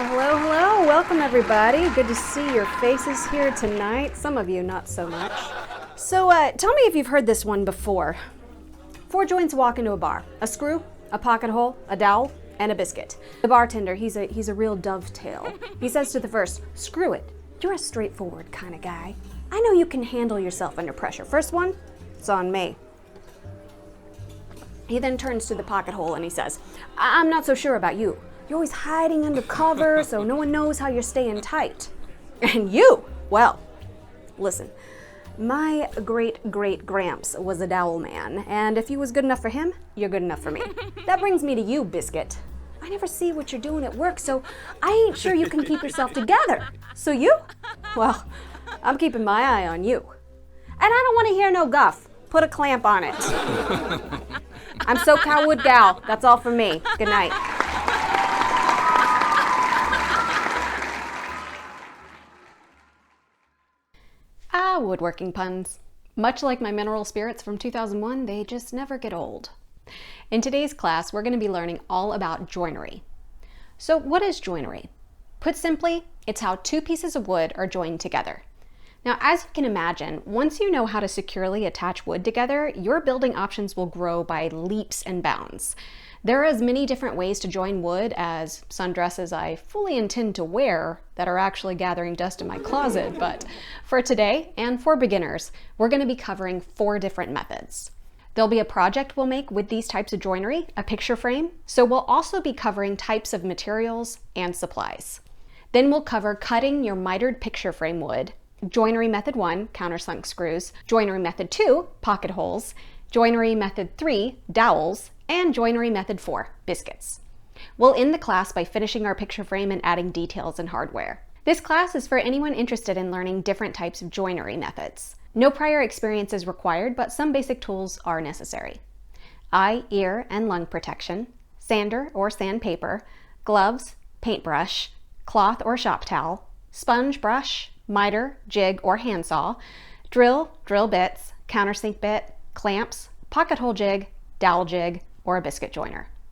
Well, hello. Welcome, everybody. Good to see your faces here tonight. Some of you, not so much. So, tell me if you've heard this one before. 4 joints walk into a bar. A screw, a pocket hole, a dowel, and a biscuit. The bartender, he's a real dovetail. He says to the first, "Screw it. You're a straightforward kind of guy. I know you can handle yourself under pressure. First one, it's on me." He then turns to the pocket hole and he says, "I'm not so sure about you. You're always hiding under cover so no one knows how you're staying tight. And you, well, listen, my great-great-gramps was a dowel man, and if you was good enough for him, you're good enough for me. That brings me to you, Biscuit. I never see what you're doing at work, so I ain't sure you can keep yourself together. So you? Well, I'm keeping my eye on you. And I don't want to hear no guff. Put a clamp on it. I'm SoCal Wood Gal. That's all from me. Good night." Woodworking puns. Much like my mineral spirits from 2001, they just never get old. In today's class, we're going to be learning all about joinery. So what is joinery? Put simply, it's how 2 pieces of wood are joined together. Now, as you can imagine, once you know how to securely attach wood together, your building options will grow by leaps and bounds. There are as many different ways to join wood as sundresses I fully intend to wear that are actually gathering dust in my closet, but for today and for beginners, we're going to be covering 4 different methods. There'll be a project we'll make with these types of joinery, a picture frame, so we'll also be covering types of materials and supplies. Then we'll cover cutting your mitered picture frame wood, joinery method 1, countersunk screws, joinery method 2, pocket holes, joinery method 3, dowels, and joinery method 4, biscuits. We'll end the class by finishing our picture frame and adding details and hardware. This class is for anyone interested in learning different types of joinery methods. No prior experience is required, but some basic tools are necessary. Eye, ear, and lung protection, sander or sandpaper, gloves, paintbrush, cloth or shop towel, sponge brush, miter, jig, or handsaw, drill, drill bits, countersink bit, clamps, pocket hole jig, dowel jig, or a biscuit joiner.